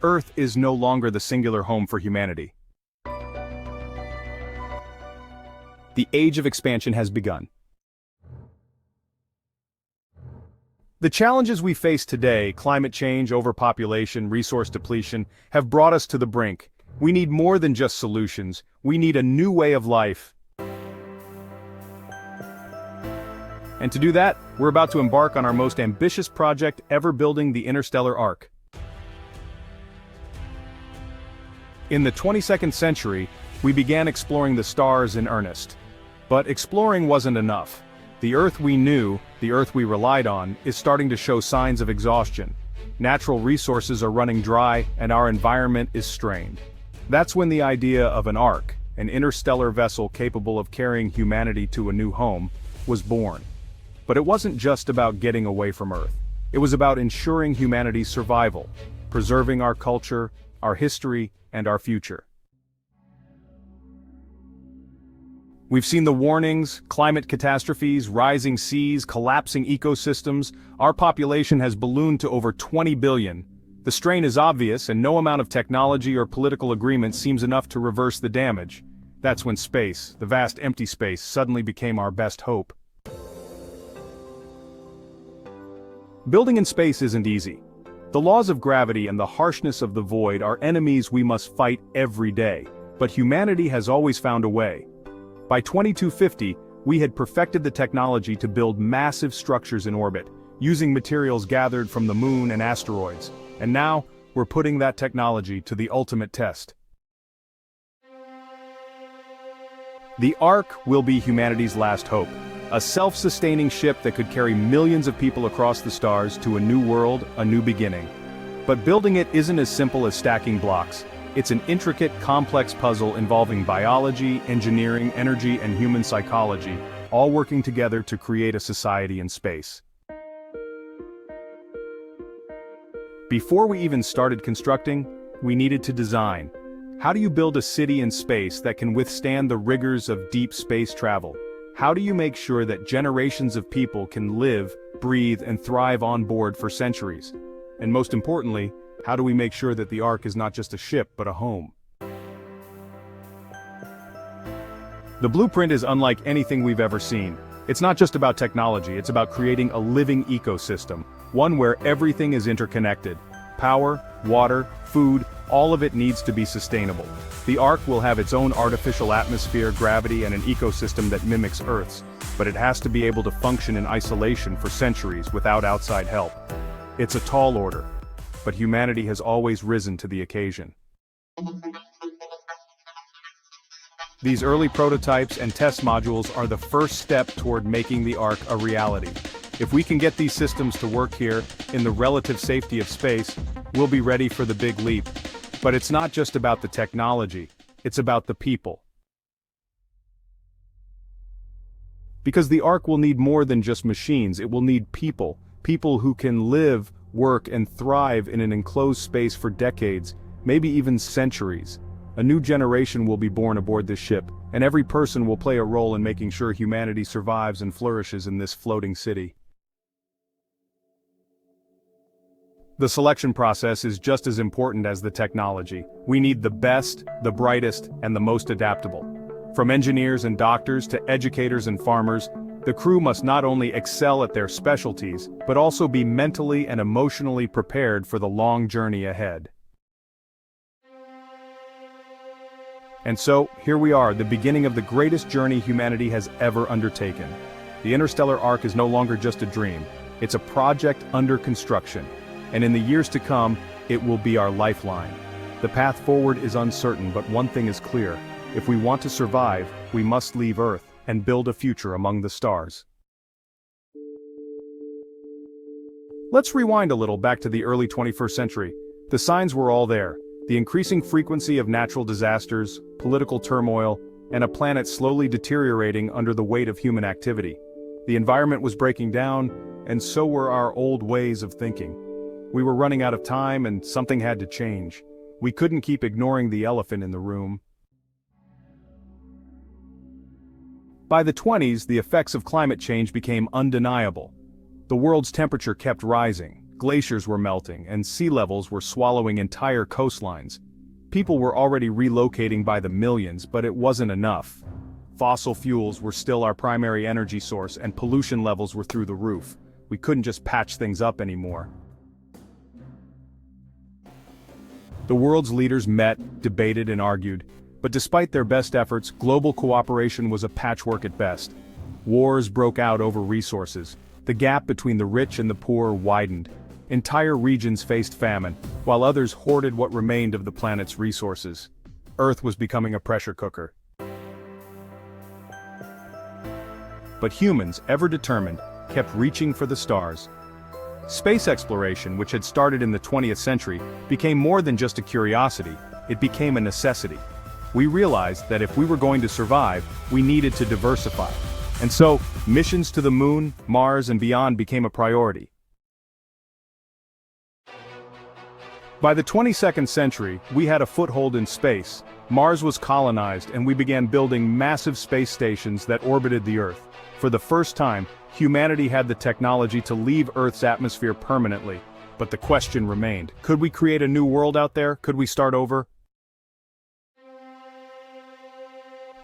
Earth is no longer the singular home for humanity. The age of expansion has begun. The challenges we face today, climate change, overpopulation, resource depletion, have brought us to the brink. We need more than just solutions. We need a new way of life. And to do that, we're about to embark on our most ambitious project ever, building the Interstellar Ark. In the 22nd century, we began exploring the stars in earnest. But exploring wasn't enough. The Earth we knew, the Earth we relied on, is starting to show signs of exhaustion. Natural resources are running dry, and our environment is strained. That's when the idea of an Ark, an interstellar vessel capable of carrying humanity to a new home, was born. But it wasn't just about getting away from Earth. It was about ensuring humanity's survival, preserving our culture, our history, and our future. We've seen the warnings, climate catastrophes, rising seas, collapsing ecosystems. Our population has ballooned to over 20 billion. The strain is obvious, and no amount of technology or political agreement seems enough to reverse the damage. That's when space, the vast empty space, suddenly became our best hope. Building in space isn't easy. The laws of gravity and the harshness of the void are enemies we must fight every day. But humanity has always found a way. By 2250, we had perfected the technology to build massive structures in orbit, using materials gathered from the moon and asteroids. And now, we're putting that technology to the ultimate test. The Ark will be humanity's last hope. A self-sustaining ship that could carry millions of people across the stars to a new world, a new beginning. But building it isn't as simple as stacking blocks. It's an intricate, complex puzzle involving biology, engineering, energy, and human psychology, all working together to create a society in space. Before we even started constructing, we needed to design. How do you build a city in space that can withstand the rigors of deep space travel? How do you make sure that generations of people can live, breathe, and thrive on board for centuries? And most importantly, how do we make sure that the Ark is not just a ship but a home? The blueprint is unlike anything we've ever seen. It's not just about technology, it's about creating a living ecosystem, one where everything is interconnected. Power, water, food, all of it needs to be sustainable. The Ark will have its own artificial atmosphere, gravity, and an ecosystem that mimics Earth's, but it has to be able to function in isolation for centuries without outside help. It's a tall order, but humanity has always risen to the occasion. These early prototypes and test modules are the first step toward making the Ark a reality. If we can get these systems to work here, in the relative safety of space, we'll be ready for the big leap. But it's not just about the technology, it's about the people. Because the Ark will need more than just machines, it will need people. People who can live, work, and thrive in an enclosed space for decades, maybe even centuries. A new generation will be born aboard this ship, and every person will play a role in making sure humanity survives and flourishes in this floating city. The selection process is just as important as the technology. We need the best, the brightest, and the most adaptable. From engineers and doctors to educators and farmers, the crew must not only excel at their specialties, but also be mentally and emotionally prepared for the long journey ahead. And so, here we are, the beginning of the greatest journey humanity has ever undertaken. The Interstellar Ark is no longer just a dream. It's a project under construction. And in the years to come, it will be our lifeline. The path forward is uncertain, but one thing is clear. If we want to survive, we must leave Earth and build a future among the stars. Let's rewind a little back to the early 21st century. The signs were all there. The increasing frequency of natural disasters, political turmoil, and a planet slowly deteriorating under the weight of human activity. The environment was breaking down, and so were our old ways of thinking. We were running out of time, and something had to change. We couldn't keep ignoring the elephant in the room. By the 20s, the effects of climate change became undeniable. The world's temperature kept rising. Glaciers were melting, and sea levels were swallowing entire coastlines. People were already relocating by the millions, but it wasn't enough. Fossil fuels were still our primary energy source, and pollution levels were through the roof. We couldn't just patch things up anymore. The world's leaders met, debated, and argued, but despite their best efforts, global cooperation was a patchwork at best. Wars broke out over resources. The gap between the rich and the poor widened. Entire regions faced famine, while others hoarded what remained of the planet's resources. Earth was becoming a pressure cooker. But humans, ever determined, kept reaching for the stars. Space exploration, which had started in the 20th century, became more than just a curiosity, it became a necessity. We realized that if we were going to survive, we needed to diversify. And so, missions to the Moon, Mars, and beyond became a priority. By the 22nd century, we had a foothold in space. Mars was colonized, and we began building massive space stations that orbited the Earth. For the first time, humanity had the technology to leave Earth's atmosphere permanently. But the question remained, could we create a new world out there? Could we start over?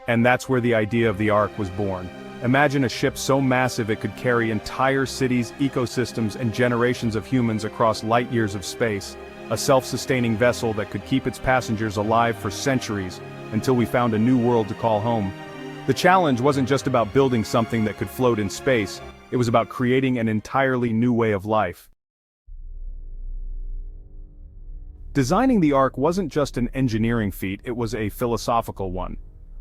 And that's where the idea of the Ark was born. Imagine a ship so massive it could carry entire cities, ecosystems, and generations of humans across light years of space. A self-sustaining vessel that could keep its passengers alive for centuries, until we found a new world to call home. The challenge wasn't just about building something that could float in space, it was about creating an entirely new way of life. Designing the Ark wasn't just an engineering feat, it was a philosophical one.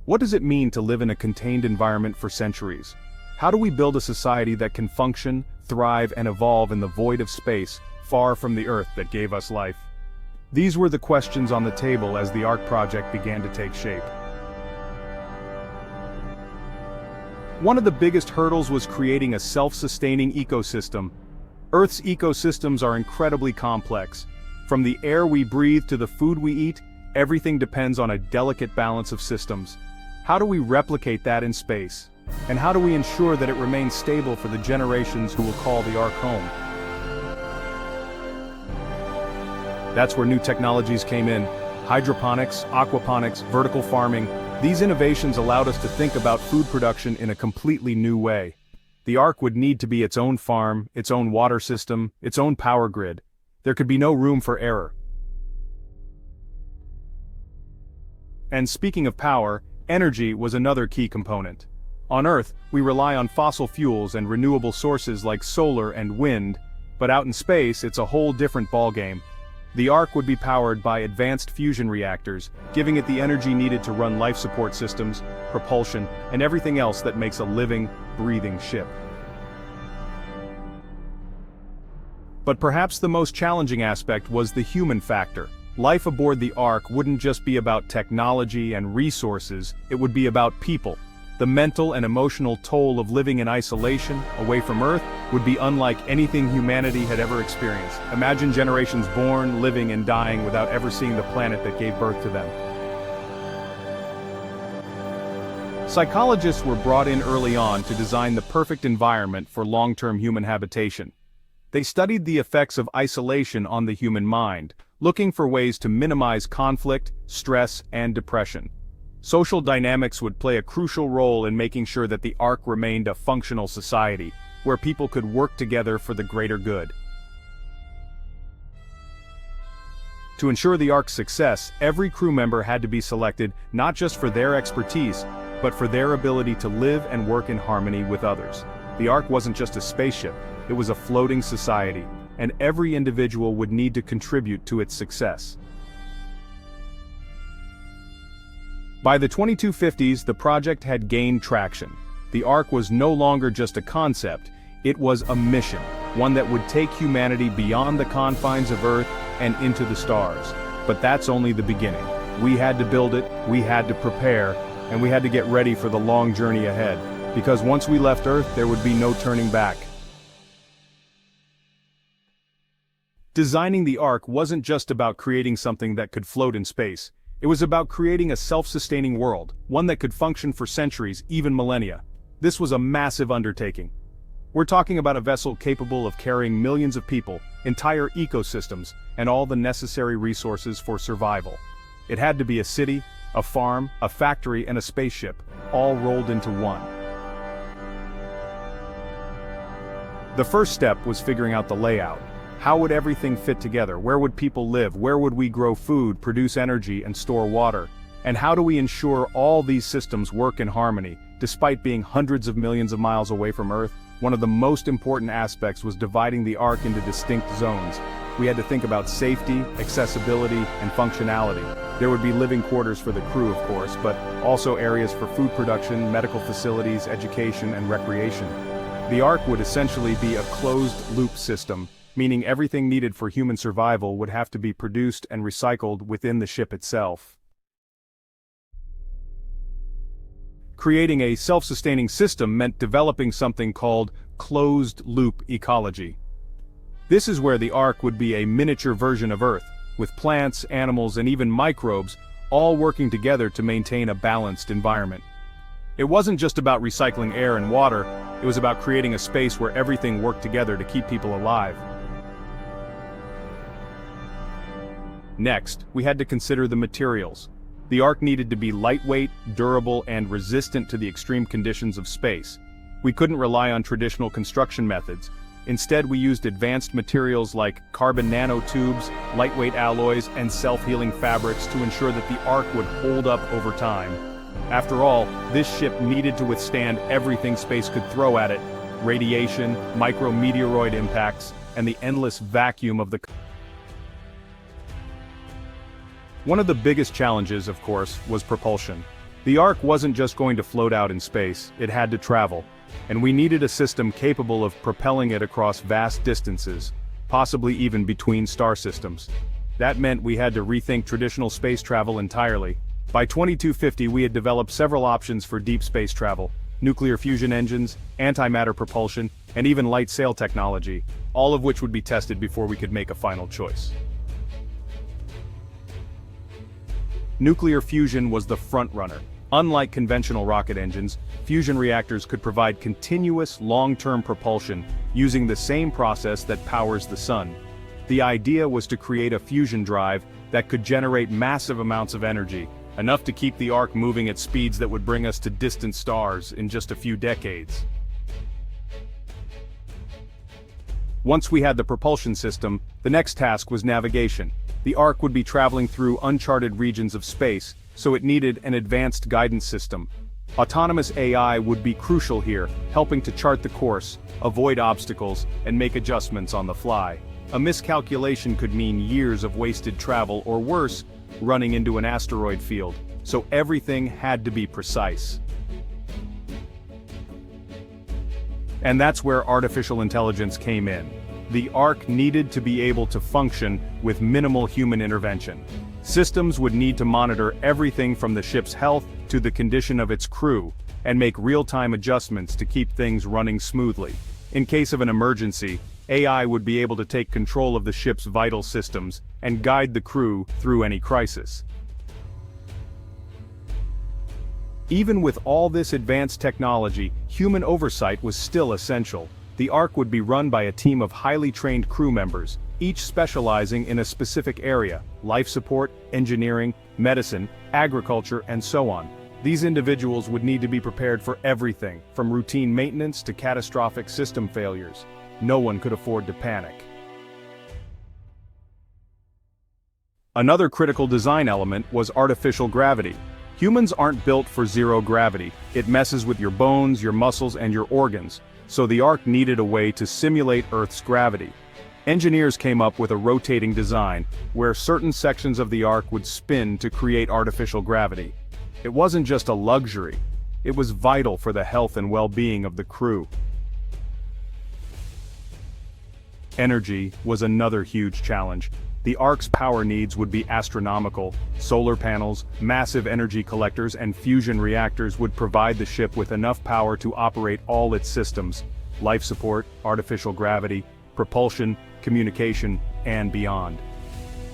What does it mean to live in a contained environment for centuries? How do we build a society that can function, thrive, and evolve in the void of space, far from the Earth that gave us life? These were the questions on the table as the Ark project began to take shape. One of the biggest hurdles was creating a self-sustaining ecosystem. Earth's ecosystems are incredibly complex. From the air we breathe to the food we eat, everything depends on a delicate balance of systems. How do we replicate that in space? And how do we ensure that it remains stable for the generations who will call the Ark home? That's where new technologies came in. Hydroponics, aquaponics, vertical farming. These innovations allowed us to think about food production in a completely new way. The Ark would need to be its own farm, its own water system, its own power grid. There could be no room for error. And speaking of power, energy was another key component. On Earth, we rely on fossil fuels and renewable sources like solar and wind, but out in space it's a whole different ballgame. The Ark would be powered by advanced fusion reactors, giving it the energy needed to run life support systems, propulsion, and everything else that makes a living, breathing ship. But perhaps the most challenging aspect was the human factor. Life aboard the Ark wouldn't just be about technology and resources, it would be about people. The mental and emotional toll of living in isolation, away from Earth, would be unlike anything humanity had ever experienced. Imagine generations born, living, and dying without ever seeing the planet that gave birth to them. Psychologists were brought in early on to design the perfect environment for long-term human habitation. They studied the effects of isolation on the human mind, looking for ways to minimize conflict, stress, and depression. Social dynamics would play a crucial role in making sure that the Ark remained a functional society, where people could work together for the greater good. To ensure the Ark's success, every crew member had to be selected not just for their expertise, but for their ability to live and work in harmony with others. The Ark wasn't just a spaceship, it was a floating society, and every individual would need to contribute to its success. By the 2250s, the project had gained traction. The Ark was no longer just a concept, it was a mission, one that would take humanity beyond the confines of Earth and into the stars. But that's only the beginning. We had to build it, we had to prepare, and we had to get ready for the long journey ahead, because once we left Earth, there would be no turning back. Designing the Ark wasn't just about creating something that could float in space. It was about creating a self-sustaining world, one that could function for centuries, even millennia. This was a massive undertaking. We're talking about a vessel capable of carrying millions of people, entire ecosystems, and all the necessary resources for survival. It had to be a city, a farm, a factory, and a spaceship, all rolled into one. The first step was figuring out the layout. How would everything fit together? Where would people live? Where would we grow food, produce energy, and store water? And how do we ensure all these systems work in harmony, despite being hundreds of millions of miles away from Earth? One of the most important aspects was dividing the Ark into distinct zones. We had to think about safety, accessibility, and functionality. There would be living quarters for the crew, of course, but also areas for food production, medical facilities, education, and recreation. The Ark would essentially be a closed-loop system, meaning everything needed for human survival would have to be produced and recycled within the ship itself. Creating a self-sustaining system meant developing something called closed-loop ecology. This is where the Ark would be a miniature version of Earth, with plants, animals, and even microbes all working together to maintain a balanced environment. It wasn't just about recycling air and water, it was about creating a space where everything worked together to keep people alive. Next, we had to consider the materials. The Ark needed to be lightweight, durable, and resistant to the extreme conditions of space. We couldn't rely on traditional construction methods. Instead, we used advanced materials like carbon nanotubes, lightweight alloys, and self-healing fabrics to ensure that the Ark would hold up over time. After all, this ship needed to withstand everything space could throw at it: radiation, micrometeoroid impacts, and the endless vacuum of the... One of the biggest challenges, of course, was propulsion. The Ark wasn't just going to float out in space, it had to travel. And we needed a system capable of propelling it across vast distances, possibly even between star systems. That meant we had to rethink traditional space travel entirely. By 2250 we had developed several options for deep space travel: nuclear fusion engines, antimatter propulsion, and even light sail technology, all of which would be tested before we could make a final choice. Nuclear fusion was the front-runner. Unlike conventional rocket engines, fusion reactors could provide continuous, long-term propulsion using the same process that powers the sun. The idea was to create a fusion drive that could generate massive amounts of energy, enough to keep the Ark moving at speeds that would bring us to distant stars in just a few decades. Once we had the propulsion system, the next task was navigation. The Ark would be traveling through uncharted regions of space, so it needed an advanced guidance system. Autonomous AI would be crucial here, helping to chart the course, avoid obstacles, and make adjustments on the fly. A miscalculation could mean years of wasted travel, or worse, running into an asteroid field, so everything had to be precise. And that's where artificial intelligence came in. The Ark needed to be able to function with minimal human intervention. Systems would need to monitor everything from the ship's health to the condition of its crew, and make real-time adjustments to keep things running smoothly. In case of an emergency, AI would be able to take control of the ship's vital systems and guide the crew through any crisis. Even with all this advanced technology, human oversight was still essential. The Ark would be run by a team of highly trained crew members, each specializing in a specific area: life support, engineering, medicine, agriculture, and so on. These individuals would need to be prepared for everything, from routine maintenance to catastrophic system failures. No one could afford to panic. Another critical design element was artificial gravity. Humans aren't built for zero gravity. It messes with your bones, your muscles, and your organs. So the Ark needed a way to simulate Earth's gravity. Engineers came up with a rotating design, where certain sections of the Ark would spin to create artificial gravity. It wasn't just a luxury, it was vital for the health and well-being of the crew. Energy was another huge challenge. The Ark's power needs would be astronomical. Solar panels, massive energy collectors, and fusion reactors would provide the ship with enough power to operate all its systems: life support, artificial gravity, propulsion, communication, and beyond.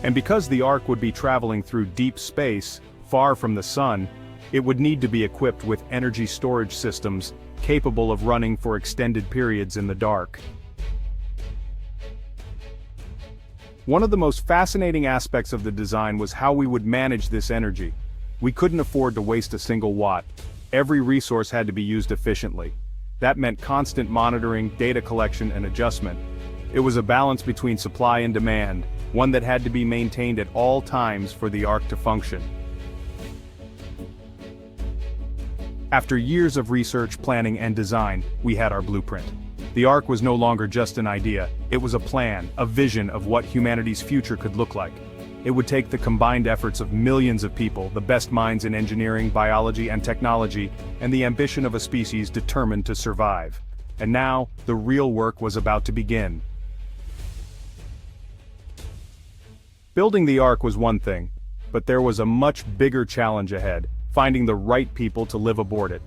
And because the Ark would be traveling through deep space, far from the sun, It would need to be equipped with energy storage systems, capable of running for extended periods in the dark. One of the most fascinating aspects of the design was how we would manage this energy. We couldn't afford to waste a single watt. Every resource had to be used efficiently. That meant constant monitoring, data collection, and adjustment. It was a balance between supply and demand, one that had to be maintained at all times for the Ark to function. After years of research, planning, and design, we had our blueprint. The Ark was no longer just an idea, it was a plan, a vision of what humanity's future could look like. It would take the combined efforts of millions of people, the best minds in engineering, biology, and technology, and the ambition of a species determined to survive. And now, the real work was about to begin. Building the Ark was one thing, but there was a much bigger challenge ahead: finding the right people to live aboard it.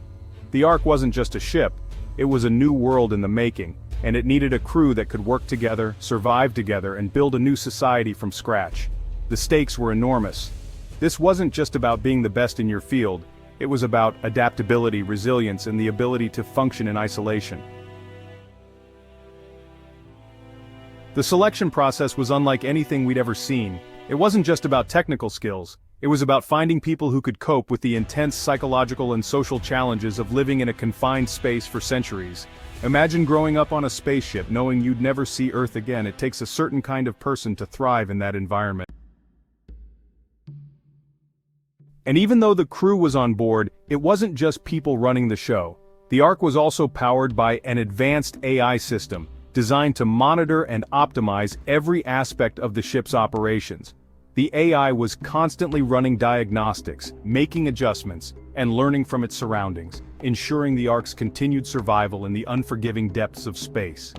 The Ark wasn't just a ship, it was a new world in the making, and it needed a crew that could work together, survive together, and build a new society from scratch. The stakes were enormous. This wasn't just about being the best in your field, it was about adaptability, resilience, and the ability to function in isolation. The selection process was unlike anything we'd ever seen. It wasn't just about technical skills. It was about finding people who could cope with the intense psychological and social challenges of living in a confined space for centuries. Imagine growing up on a spaceship knowing you'd never see Earth again. It takes a certain kind of person to thrive in that environment. And even though the crew was on board, it wasn't just people running the show. The Ark was also powered by an advanced AI system, designed to monitor and optimize every aspect of the ship's operations. The AI was constantly running diagnostics, making adjustments, and learning from its surroundings, ensuring the Ark's continued survival in the unforgiving depths of space.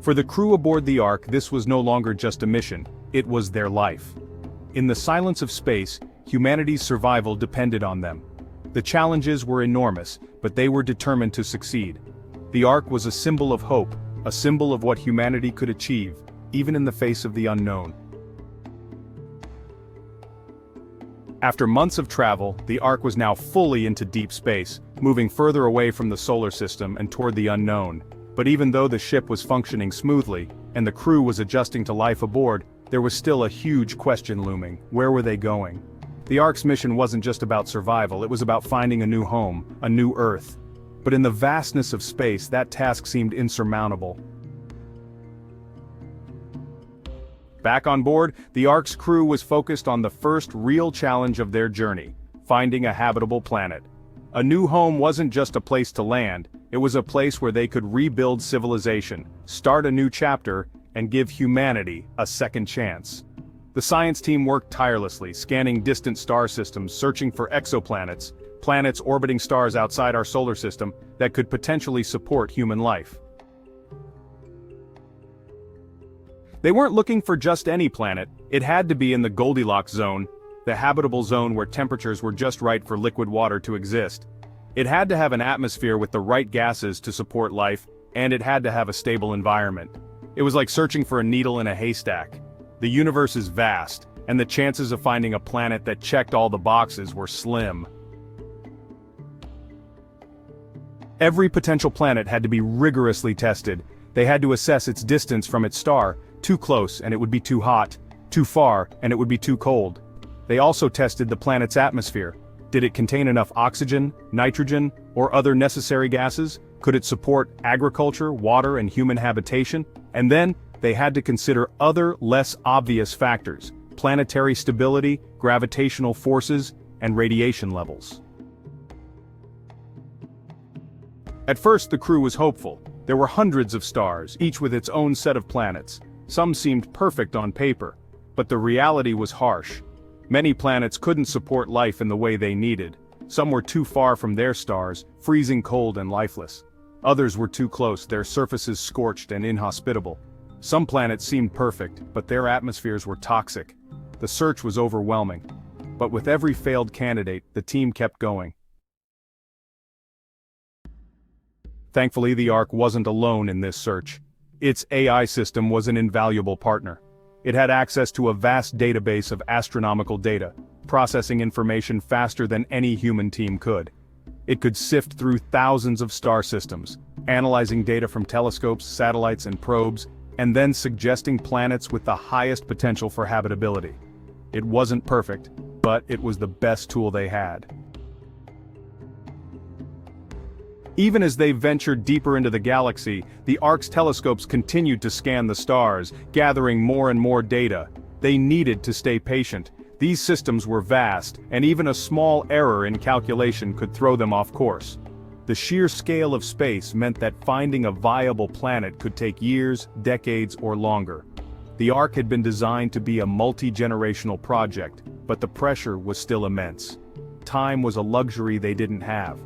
For the crew aboard the Ark, this was no longer just a mission, it was their life. In the silence of space, humanity's survival depended on them. The challenges were enormous, but they were determined to succeed. The Ark was a symbol of hope, a symbol of what humanity could achieve, even in the face of the unknown. After months of travel, the Ark was now fully into deep space, moving further away from the solar system and toward the unknown. But even though the ship was functioning smoothly, and the crew was adjusting to life aboard, there was still a huge question looming: where were they going? The Ark's mission wasn't just about survival, it was about finding a new home, a new Earth. But in the vastness of space, that task seemed insurmountable. Back on board, the Ark's crew was focused on the first real challenge of their journey: finding a habitable planet. A new home wasn't just a place to land, it was a place where they could rebuild civilization, start a new chapter, and give humanity a second chance. The science team worked tirelessly, scanning distant star systems, searching for exoplanets, planets orbiting stars outside our solar system that could potentially support human life. They weren't looking for just any planet, it had to be in the Goldilocks zone, the habitable zone where temperatures were just right for liquid water to exist. It had to have an atmosphere with the right gases to support life, and it had to have a stable environment. It was like searching for a needle in a haystack. The universe is vast, and the chances of finding a planet that checked all the boxes were slim. Every potential planet had to be rigorously tested. They had to assess its distance from its star. Too close and it would be too hot, too far and it would be too cold. They also tested the planet's atmosphere. Did it contain enough oxygen, nitrogen, or other necessary gases? Could it support agriculture, water, and human habitation? And then, they had to consider other, less obvious factors: planetary stability, gravitational forces, and radiation levels. At first, the crew was hopeful. There were hundreds of stars, each with its own set of planets. Some seemed perfect on paper, but the reality was harsh. Many planets couldn't support life in the way they needed. Some were too far from their stars, freezing cold and lifeless. Others were too close, their surfaces scorched and inhospitable. Some planets seemed perfect, but their atmospheres were toxic. The search was overwhelming. But with every failed candidate, the team kept going. Thankfully, the Ark wasn't alone in this search. Its AI system was an invaluable partner. It had access to a vast database of astronomical data. processing information faster than any human team could. It could sift through thousands of star systems, analyzing data from telescopes, satellites, and probes, and then suggesting planets with the highest potential for habitability. It wasn't perfect, but it was the best tool they had. Even as they ventured deeper into the galaxy, the Ark's telescopes continued to scan the stars, gathering more and more data. They needed to stay patient. These systems were vast, and even a small error in calculation could throw them off course. The sheer scale of space meant that finding a viable planet could take years, decades, or longer. The Ark had been designed to be a multi-generational project, but the pressure was still immense. Time was a luxury they didn't have.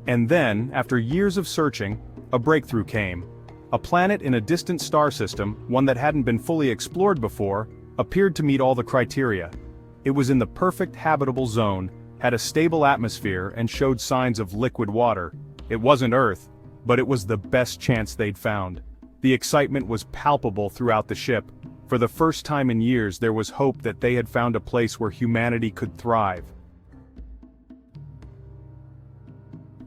And then, after years of searching, a breakthrough came. A planet in a distant star system, one that hadn't been fully explored before, appeared to meet all the criteria. It was in the perfect habitable zone, had a stable atmosphere, and showed signs of liquid water. It wasn't Earth, but it was the best chance they'd found. The excitement was palpable throughout the ship. For the first time in years, there was hope that they had found a place where humanity could thrive.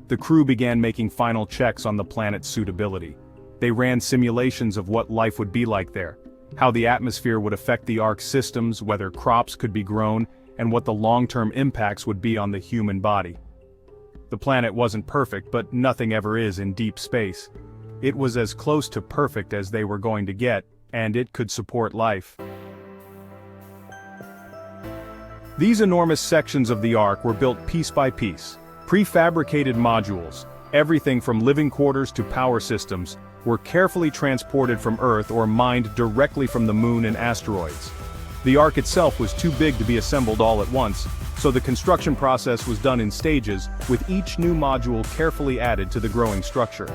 The crew began making final checks on the planet's suitability. They ran simulations of what life would be like there, how the atmosphere would affect the Ark's systems, whether crops could be grown, and what the long-term impacts would be on the human body. The planet wasn't perfect, but nothing ever is in deep space. It was as close to perfect as they were going to get, and it could support life. These enormous sections of the Ark were built piece by piece. Prefabricated modules, everything from living quarters to power systems, were carefully transported from Earth or mined directly from the Moon and asteroids. The Ark itself was too big to be assembled all at once, so the construction process was done in stages, with each new module carefully added to the growing structure.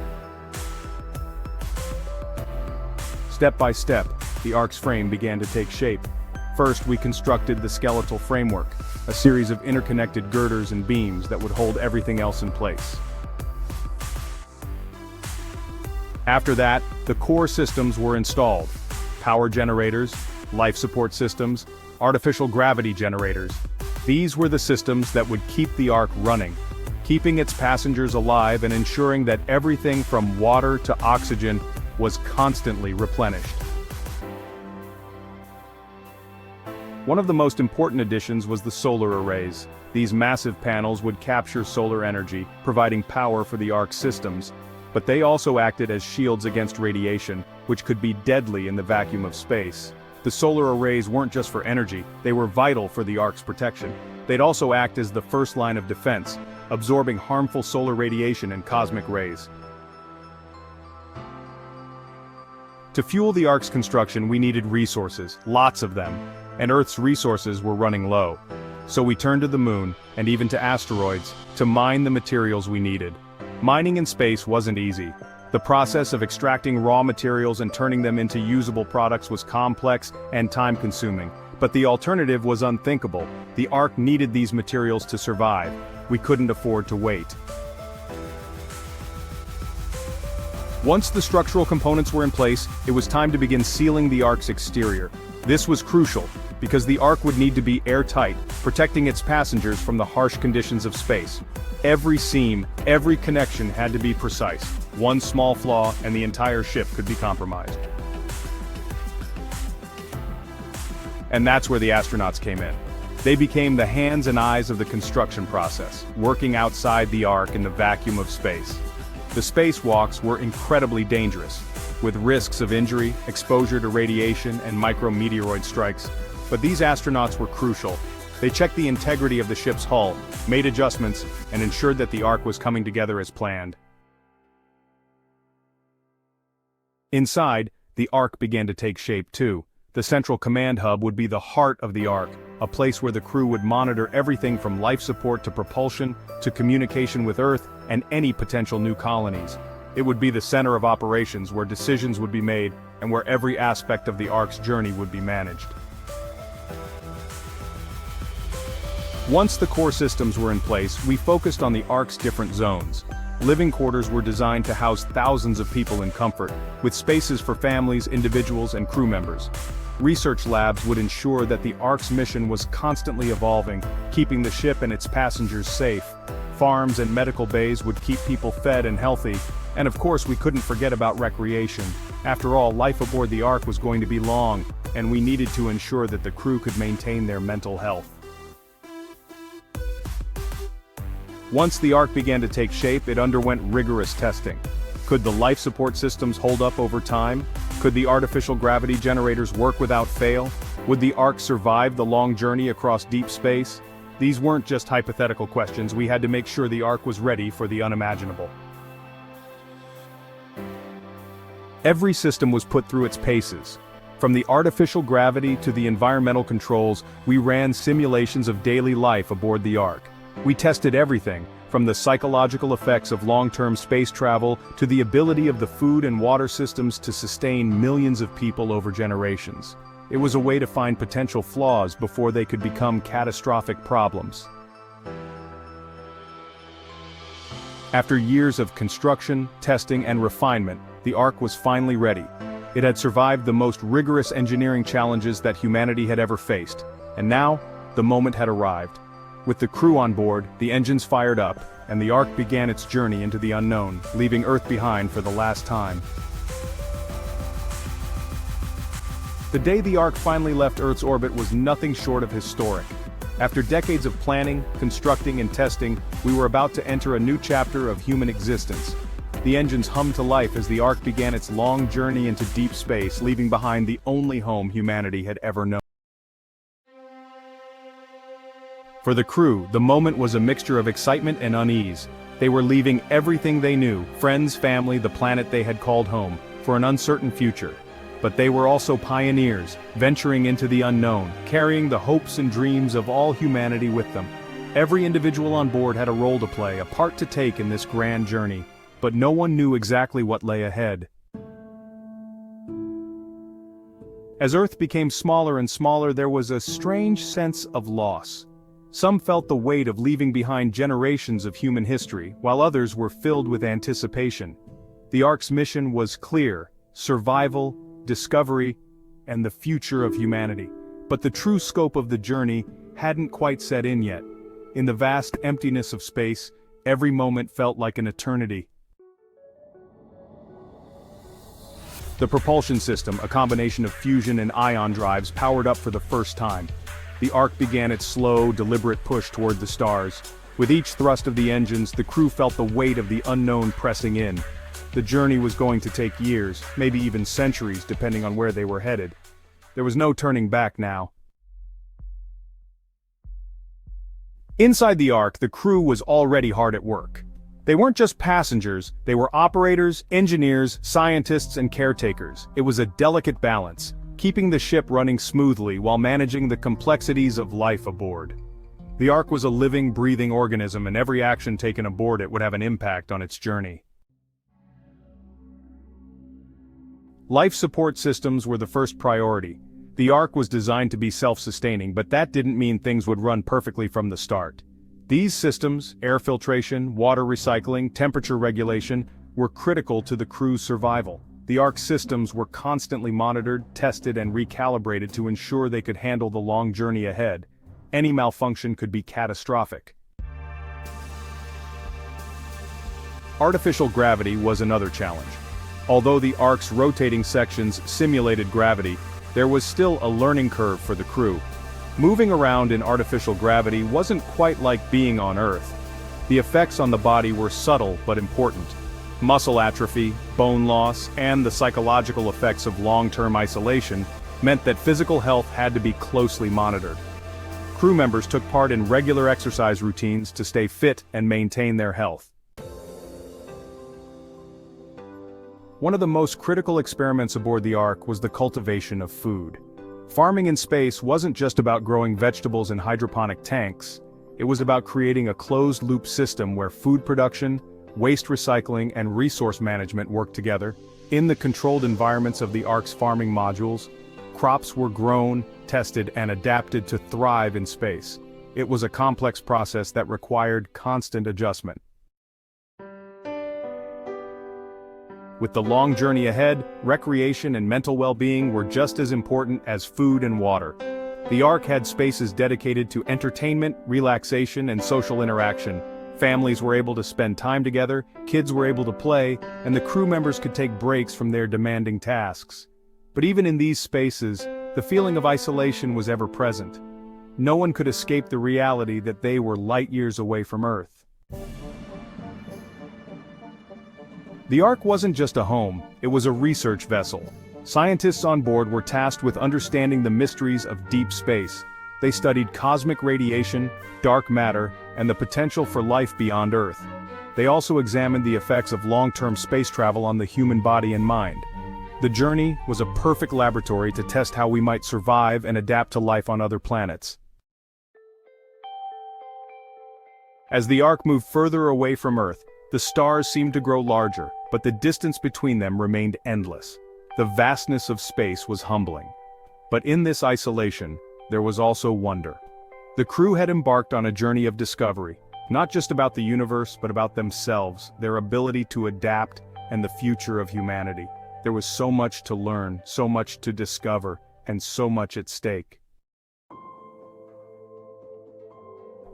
Step by step, the Ark's frame began to take shape. First, we constructed the skeletal framework, a series of interconnected girders and beams that would hold everything else in place. After that, the core systems were installed: power generators, life support systems, artificial gravity generators. These were the systems that would keep the Ark running, keeping its passengers alive and ensuring that everything from water to oxygen was constantly replenished. One of the most important additions was the solar arrays. These massive panels would capture solar energy, providing power for the Ark's systems, but they also acted as shields against radiation, which could be deadly in the vacuum of space. The solar arrays weren't just for energy, they were vital for the Ark's protection. They'd also act as the first line of defense, absorbing harmful solar radiation and cosmic rays. To fuel the Ark's construction, we needed resources, lots of them, and Earth's resources were running low. So we turned to the Moon, and even to asteroids, to mine the materials we needed. Mining in space wasn't easy. The process of extracting raw materials and turning them into usable products was complex and time-consuming, but the alternative was unthinkable. The Ark needed these materials to survive. We couldn't afford to wait. Once the structural components were in place, it was time to begin sealing the Ark's exterior. This was crucial, because the Ark would need to be airtight, protecting its passengers from the harsh conditions of space. Every seam, every connection had to be precise. One small flaw, and the entire ship could be compromised. And that's where the astronauts came in. They became the hands and eyes of the construction process, working outside the Ark in the vacuum of space. The spacewalks were incredibly dangerous, with risks of injury, exposure to radiation, and micrometeoroid strikes. But these astronauts were crucial. They checked the integrity of the ship's hull, made adjustments, and ensured that the Ark was coming together as planned. Inside, the Ark began to take shape too. The central command hub would be the heart of the Ark, a place where the crew would monitor everything from life support to propulsion, to communication with Earth, and any potential new colonies. It would be the center of operations where decisions would be made, and where every aspect of the Ark's journey would be managed. Once the core systems were in place, we focused on the Ark's different zones. Living quarters were designed to house thousands of people in comfort, with spaces for families, individuals, and crew members. Research labs would ensure that the Ark's mission was constantly evolving, keeping the ship and its passengers safe. Farms and medical bays would keep people fed and healthy, and of course we couldn't forget about recreation. After all, life aboard the Ark was going to be long, and we needed to ensure that the crew could maintain their mental health. Once the Ark began to take shape, it underwent rigorous testing. Could the life support systems hold up over time? Could the artificial gravity generators work without fail? Would the Ark survive the long journey across deep space? These weren't just hypothetical questions. We had to make sure the Ark was ready for the unimaginable. Every system was put through its paces. From the artificial gravity to the environmental controls, we ran simulations of daily life aboard the Ark. We tested everything, from the psychological effects of long-term space travel to the ability of the food and water systems to sustain millions of people over generations. It was a way to find potential flaws before they could become catastrophic problems. After years of construction, testing, and refinement, the Ark was finally ready. It had survived the most rigorous engineering challenges that humanity had ever faced, and now, the moment had arrived. With the crew on board, the engines fired up, and the Ark began its journey into the unknown, leaving Earth behind for the last time. The day the Ark finally left Earth's orbit was nothing short of historic. After decades of planning, constructing, and testing, we were about to enter a new chapter of human existence. The engines hummed to life as the Ark began its long journey into deep space, leaving behind the only home humanity had ever known. For the crew, the moment was a mixture of excitement and unease. They were leaving everything they knew, friends, family, the planet they had called home, for an uncertain future. But they were also pioneers, venturing into the unknown, carrying the hopes and dreams of all humanity with them. Every individual on board had a role to play, a part to take in this grand journey, but no one knew exactly what lay ahead. As Earth became smaller and smaller, there was a strange sense of loss. Some felt the weight of leaving behind generations of human history, while others were filled with anticipation. The Ark's mission was clear: survival, discovery, and the future of humanity. But the true scope of the journey hadn't quite set in yet. In the vast emptiness of space, every moment felt like an eternity. The propulsion system, a combination of fusion and ion drives, powered up for the first time. The Ark began its slow, deliberate push toward the stars. With each thrust of the engines, the crew felt the weight of the unknown pressing in. The journey was going to take years, maybe even centuries, depending on where they were headed. There was no turning back now. Inside the Ark, the crew was already hard at work. They weren't just passengers, they were operators, engineers, scientists, and caretakers. It was a delicate balance, keeping the ship running smoothly while managing the complexities of life aboard. The Ark was a living, breathing organism, and every action taken aboard it would have an impact on its journey. Life support systems were the first priority. The Ark was designed to be self-sustaining, but that didn't mean things would run perfectly from the start. These systems, air filtration, water recycling, temperature regulation, were critical to the crew's survival. The Ark's systems were constantly monitored, tested, and recalibrated to ensure they could handle the long journey ahead. Any malfunction could be catastrophic. Artificial gravity was another challenge. Although the Ark's rotating sections simulated gravity, there was still a learning curve for the crew. Moving around in artificial gravity wasn't quite like being on Earth. The effects on the body were subtle but important. Muscle atrophy, bone loss, and the psychological effects of long-term isolation meant that physical health had to be closely monitored. Crew members took part in regular exercise routines to stay fit and maintain their health. One of the most critical experiments aboard the Ark was the cultivation of food. Farming in space wasn't just about growing vegetables in hydroponic tanks. It was about creating a closed-loop system where food production, waste recycling, and resource management worked together. In the controlled environments of the Ark's farming modules, crops were grown, tested, and adapted to thrive in space. It was a complex process that required constant adjustment. With the long journey ahead, recreation and mental well-being were just as important as food and water. The Ark had spaces dedicated to entertainment, relaxation, and social interaction. Families were able to spend time together, kids were able to play, and the crew members could take breaks from their demanding tasks. But even in these spaces, the feeling of isolation was ever present. No one could escape the reality that they were light years away from Earth. The Ark wasn't just a home, it was a research vessel. Scientists on board were tasked with understanding the mysteries of deep space. They studied cosmic radiation, dark matter, and the potential for life beyond Earth. They also examined the effects of long-term space travel on the human body and mind. The journey was a perfect laboratory to test how we might survive and adapt to life on other planets. As the Ark moved further away from Earth, the stars seemed to grow larger, but the distance between them remained endless. The vastness of space was humbling. But in this isolation, there was also wonder. The crew had embarked on a journey of discovery, not just about the universe but about themselves, their ability to adapt, and the future of humanity. There was so much to learn, so much to discover, and so much at stake.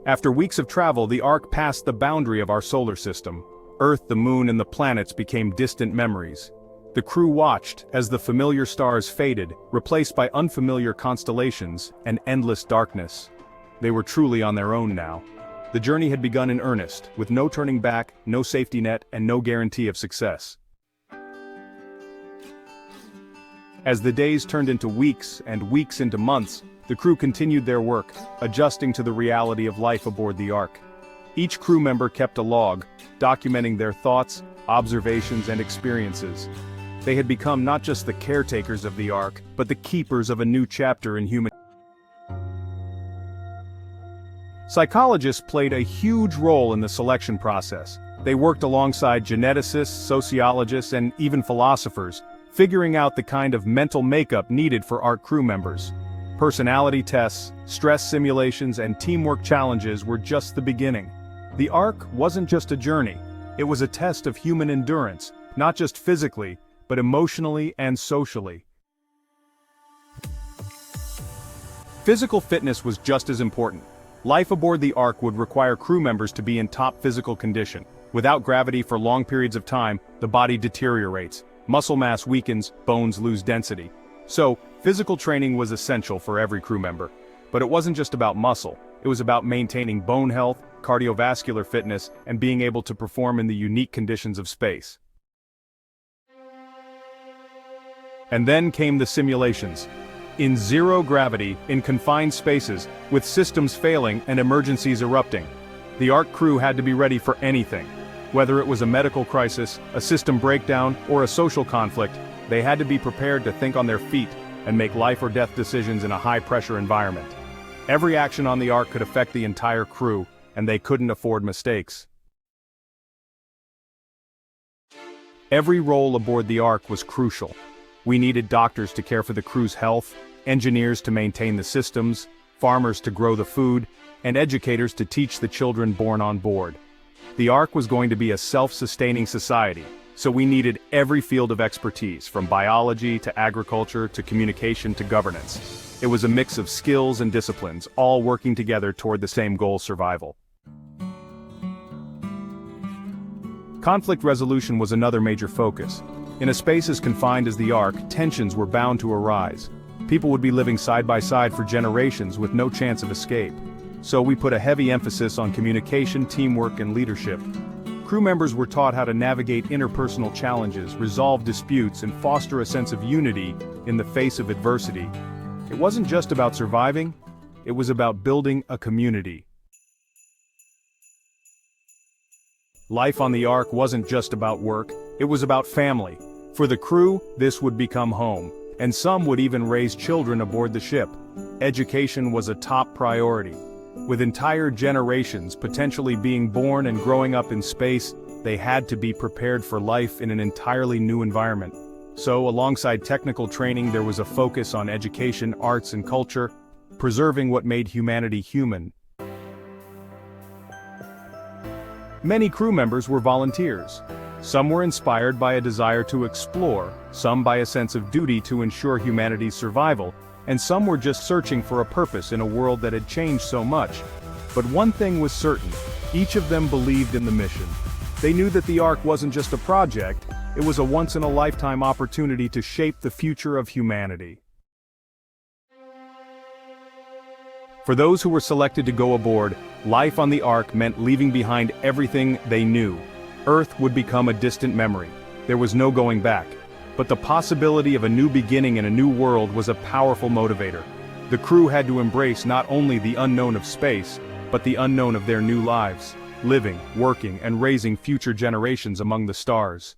After weeks of travel, the Ark passed the boundary of our solar system. Earth, the moon, and the planets became distant memories. The crew watched as the familiar stars faded, replaced by unfamiliar constellations and endless darkness. They were truly on their own now. The journey had begun in earnest, with no turning back, no safety net, and no guarantee of success. As the days turned into weeks and weeks into months, the crew continued their work, adjusting to the reality of life aboard the Ark. Each crew member kept a log, documenting their thoughts, observations, and experiences. They had become not just the caretakers of the Ark, but the keepers of a new chapter in human. Psychologists played a huge role in the selection process. They worked alongside geneticists, sociologists, and even philosophers, figuring out the kind of mental makeup needed for Ark crew members. Personality tests, stress simulations, and teamwork challenges were just the beginning. The Ark wasn't just a journey, it was a test of human endurance, not just physically, but emotionally and socially. Physical fitness was just as important. Life aboard the Ark would require crew members to be in top physical condition. Without gravity for long periods of time, the body deteriorates, muscle mass weakens, bones lose density. So, physical training was essential for every crew member. But it wasn't just about muscle, it was about maintaining bone health, cardiovascular fitness, and being able to perform in the unique conditions of space. And then came the simulations. In zero gravity, in confined spaces, with systems failing and emergencies erupting, the Ark crew had to be ready for anything. Whether it was a medical crisis, a system breakdown, or a social conflict, they had to be prepared to think on their feet and make life or death decisions in a high-pressure environment. Every action on the Ark could affect the entire crew, and they couldn't afford mistakes. Every role aboard the Ark was crucial. We needed doctors to care for the crew's health, engineers to maintain the systems, farmers to grow the food, and educators to teach the children born on board. The Ark was going to be a self-sustaining society, so we needed every field of expertise, from biology to agriculture to communication to governance. It was a mix of skills and disciplines, all working together toward the same goal: survival. Conflict resolution was another major focus. In a space as confined as the Ark, tensions were bound to arise. People would be living side by side for generations with no chance of escape. So we put a heavy emphasis on communication, teamwork, and leadership. Crew members were taught how to navigate interpersonal challenges, resolve disputes, and foster a sense of unity in the face of adversity. It wasn't just about surviving, it was about building a community. Life on the Ark wasn't just about work, it was about family. For the crew, this would become home, and some would even raise children aboard the ship. Education was a top priority. With entire generations potentially being born and growing up in space, they had to be prepared for life in an entirely new environment. So, alongside technical training, there was a focus on education, arts, and culture, preserving what made humanity human. Many crew members were volunteers. Some were inspired by a desire to explore, some by a sense of duty to ensure humanity's survival, and some were just searching for a purpose in a world that had changed so much. But one thing was certain, each of them believed in the mission. They knew that the Ark wasn't just a project, it was a once-in-a-lifetime opportunity to shape the future of humanity. For those who were selected to go aboard, life on the Ark meant leaving behind everything they knew. Earth would become a distant memory. There was no going back. But the possibility of a new beginning in a new world was a powerful motivator. The crew had to embrace not only the unknown of space, but the unknown of their new lives, living, working, and raising future generations among the stars.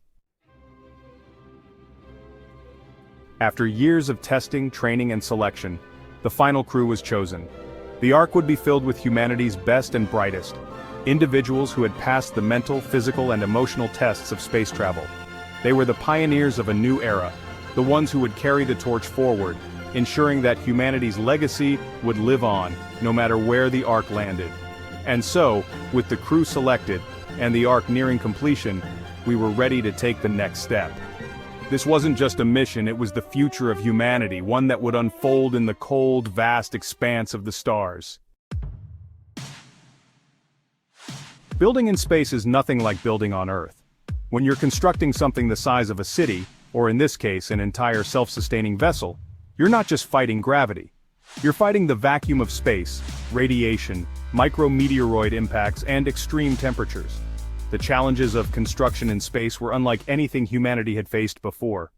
After years of testing, training, and selection, the final crew was chosen. The Ark would be filled with humanity's best and brightest, individuals who had passed the mental, physical, and emotional tests of space travel. They were the pioneers of a new era, the ones who would carry the torch forward, ensuring that humanity's legacy would live on, no matter where the Ark landed. And so, with the crew selected, and the Ark nearing completion, we were ready to take the next step. This wasn't just a mission, it was the future of humanity, one that would unfold in the cold, vast expanse of the stars. Building in space is nothing like building on Earth. When you're constructing something the size of a city, or in this case an entire self-sustaining vessel, you're not just fighting gravity. You're fighting the vacuum of space, radiation, micrometeoroid impacts, and extreme temperatures. The challenges of construction in space were unlike anything humanity had faced before.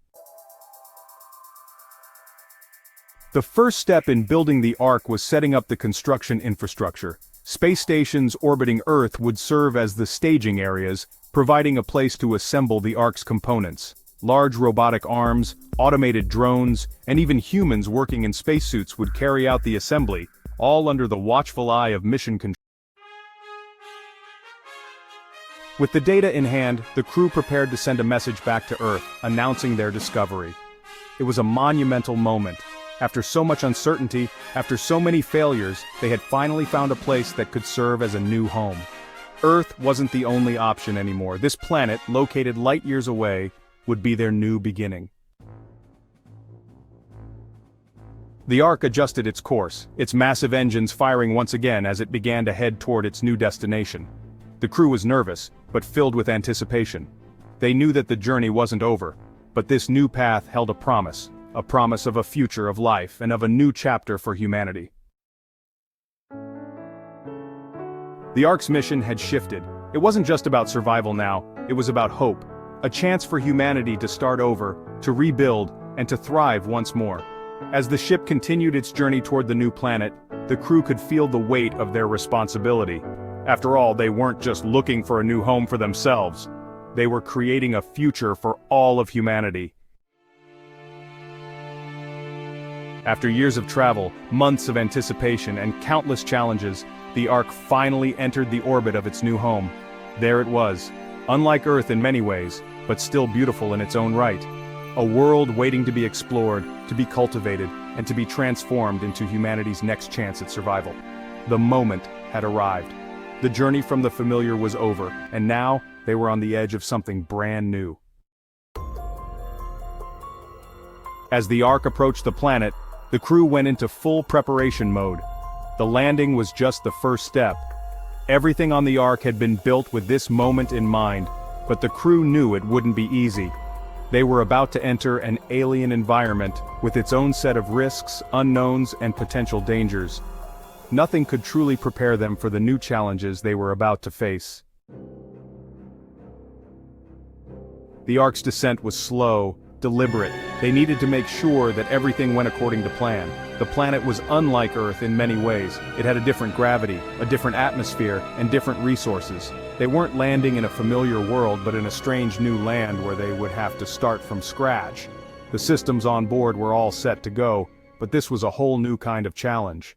The first step in building the Ark was setting up the construction infrastructure. Space stations orbiting Earth would serve as the staging areas, providing a place to assemble the Ark's components. Large robotic arms, automated drones, and even humans working in spacesuits would carry out the assembly, all under the watchful eye of mission control. With the data in hand, the crew prepared to send a message back to Earth, announcing their discovery. It was a monumental moment. After so much uncertainty, after so many failures, they had finally found a place that could serve as a new home. Earth wasn't the only option anymore. This planet, located light years away, would be their new beginning. The Ark adjusted its course, its massive engines firing once again as it began to head toward its new destination. The crew was nervous, but filled with anticipation. They knew that the journey wasn't over, but this new path held a promise of a future of life and of a new chapter for humanity. The Ark's mission had shifted. It wasn't just about survival now, it was about hope. A chance for humanity to start over, to rebuild, and to thrive once more. As the ship continued its journey toward the new planet, the crew could feel the weight of their responsibility. After all, they weren't just looking for a new home for themselves. They were creating a future for all of humanity. After years of travel, months of anticipation, and countless challenges, the Ark finally entered the orbit of its new home. There it was, unlike Earth in many ways, but still beautiful in its own right. A world waiting to be explored, to be cultivated, and to be transformed into humanity's next chance at survival. The moment had arrived. The journey from the familiar was over, and now they were on the edge of something brand new. As the Ark approached the planet, the crew went into full preparation mode. The landing was just the first step. Everything on the Ark had been built with this moment in mind, but the crew knew it wouldn't be easy. They were about to enter an alien environment with its own set of risks, unknowns, and potential dangers. Nothing could truly prepare them for the new challenges they were about to face. The Ark's descent was slow, deliberate. They needed to make sure that everything went according to plan. The planet was unlike Earth in many ways. It had a different gravity, a different atmosphere, and different resources. They weren't landing in a familiar world but in a strange new land where they would have to start from scratch. The systems on board were all set to go, but this was a whole new kind of challenge.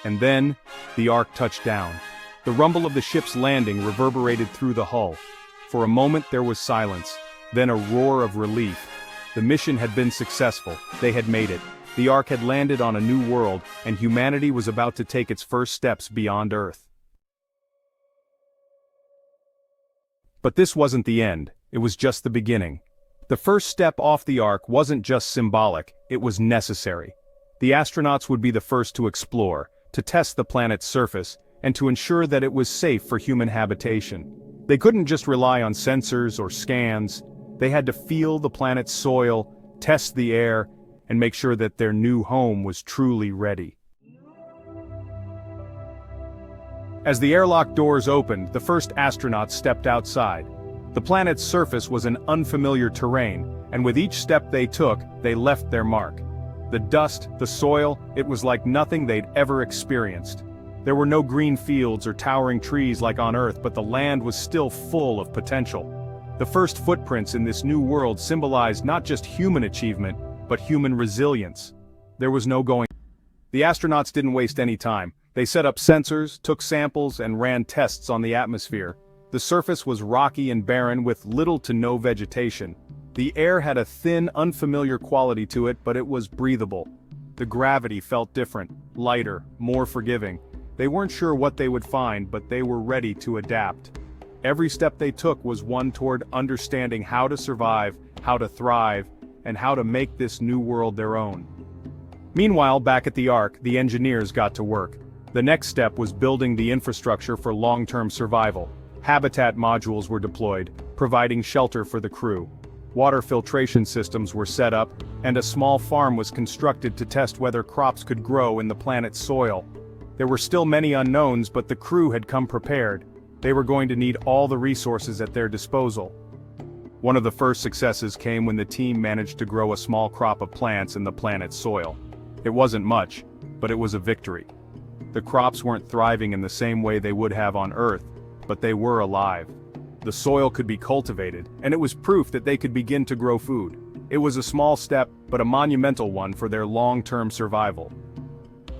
And then, the Ark touched down. The rumble of the ship's landing reverberated through the hull. For a moment there was silence, then a roar of relief. The mission had been successful, they had made it. The Ark had landed on a new world, and humanity was about to take its first steps beyond Earth. But this wasn't the end, it was just the beginning. The first step off the Ark wasn't just symbolic, it was necessary. The astronauts would be the first to explore, to test the planet's surface, and to ensure that it was safe for human habitation. They couldn't just rely on sensors or scans, they had to feel the planet's soil, test the air, and make sure that their new home was truly ready. As the airlock doors opened, the first astronauts stepped outside. The planet's surface was an unfamiliar terrain, and with each step they took, they left their mark. The dust, the soil, it was like nothing they'd ever experienced. There were no green fields or towering trees like on Earth, but the land was still full of potential. The first footprints in this new world symbolized not just human achievement, but human resilience. There was no going. The astronauts didn't waste any time. They set up sensors, took samples, and ran tests on the atmosphere. The surface was rocky and barren with little to no vegetation. The air had a thin, unfamiliar quality to it, but it was breathable. The gravity felt different, lighter, more forgiving. They weren't sure what they would find, but they were ready to adapt. Every step they took was one toward understanding how to survive, how to thrive, and how to make this new world their own. Meanwhile, back at the Ark, the engineers got to work. The next step was building the infrastructure for long-term survival. Habitat modules were deployed, providing shelter for the crew. Water filtration systems were set up, and a small farm was constructed to test whether crops could grow in the planet's soil. There were still many unknowns, but the crew had come prepared. They were going to need all the resources at their disposal. One of the first successes came when the team managed to grow a small crop of plants in the planet's soil. It wasn't much, but it was a victory. The crops weren't thriving in the same way they would have on Earth, but they were alive. The soil could be cultivated, and it was proof that they could begin to grow food. It was a small step, but a monumental one for their long-term survival.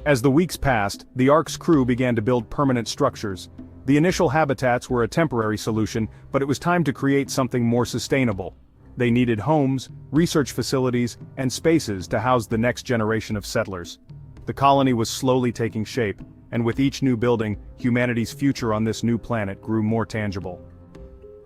As the weeks passed, the Ark's crew began to build permanent structures. The initial habitats were a temporary solution, but it was time to create something more sustainable. They needed homes, research facilities, and spaces to house the next generation of settlers. The colony was slowly taking shape, and with each new building, humanity's future on this new planet grew more tangible.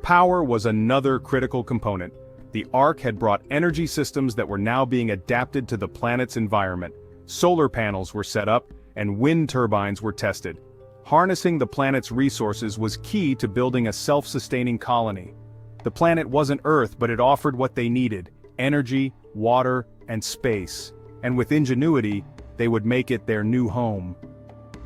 Power was another critical component. The Ark had brought energy systems that were now being adapted to the planet's environment. Solar panels were set up, and wind turbines were tested. Harnessing the planet's resources was key to building a self-sustaining colony. The planet wasn't Earth, but it offered what they needed: energy, water, and space. And with ingenuity, they would make it their new home.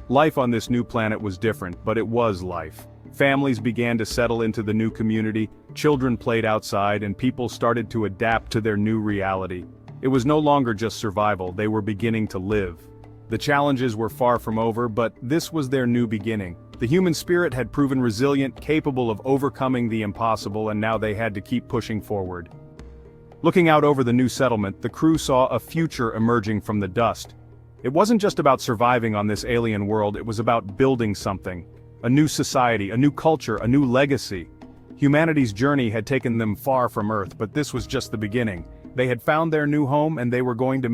Life on this new planet was different, but it was life. Families began to settle into the new community, children played outside, and people started to adapt to their new reality. It was no longer just survival, they were beginning to live. The challenges were far from over, but this was their new beginning. The human spirit had proven resilient, capable of overcoming the impossible, and now they had to keep pushing forward. Looking out over the new settlement, the crew saw a future emerging from the dust. It wasn't just about surviving on this alien world, it was about building something. A new society, a new culture, a new legacy. Humanity's journey had taken them far from Earth, but this was just the beginning. They had found their new home, and they were going to